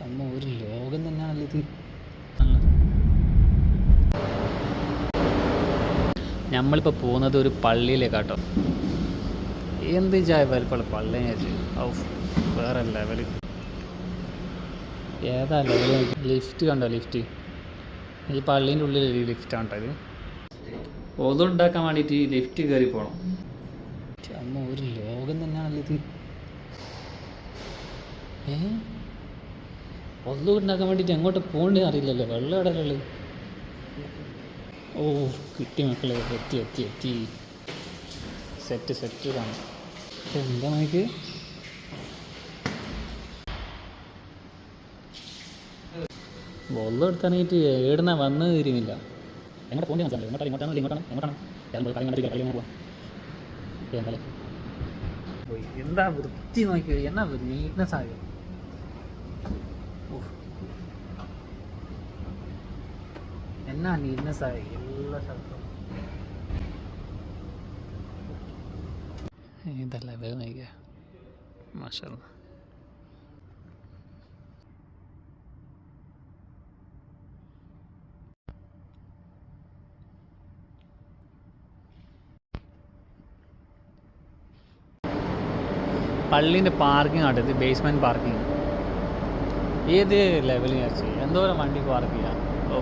അമ്മ ഒരു ലോകം തന്നെയാണല്ലോ ഇത്. നമ്മളിപ്പോൾ പോകുന്നത് ഒരു പള്ളിയിലേക്കാട്ടോ. എന്ത് ചായ വലിപ്പമുള്ള പള്ളി ഔ വേറെ ലെവല്. ഏതാ ലെവല്? ലിഫ്റ്റ് കണ്ടോ? ലിഫ്റ്റ് ഈ പള്ളീൻ്റെ ഉള്ളിൽ ലിഫ്റ്റാണ് കേട്ടോ ഇത്. ഒതുണ്ടാക്കാൻ വേണ്ടിയിട്ട് ഈ ലിഫ്റ്റ് കയറി പോകണം. അമ്മ ഒരു ലോകം തന്നെയാണല്ലോ ഇത്. ഒന്നു ഉണ്ടാക്കാൻ വേണ്ടിയിട്ട് എങ്ങോട്ട് പോകേണ്ടത് അറിയില്ലല്ലോ. വെള്ളം ഇടലുള്ളത്. ഓ കിട്ടി മക്കളെ, എത്തി എത്തി എത്തി. സെറ്റ് സെറ്റ് കാണും. എന്താ നമുക്ക് വെള്ളം എടുക്കാനായിട്ട് ഏടുന്ന വന്ന് തരുന്നില്ല. എങ്ങോട്ട് പോകേണ്ടി മനസ്സിലായി. ഇങ്ങോട്ടാണ് എങ്ങോട്ടാണ് പോവാം. എന്തായാലും എന്താ വൃത്തി നോക്കി, എന്നാ നീറ്റ്നെസ് ആയോ. എന്നാ നീറ്റ്നെസ് ആയി എല്ലാ സ്ഥലത്തും. ഇതല്ല വേഗം നോക്കിയ മാഷാ. പള്ളീൻ്റെ പാർക്കിംഗ് ആട്ടോ ഇത്, ബേസ്മെൻറ്റ് പാർക്കിംഗ്. ഏത് ലെവലിൽ വെച്ച് എന്തോരം വണ്ടി പാർക്ക് ചെയ്യാം. ഓ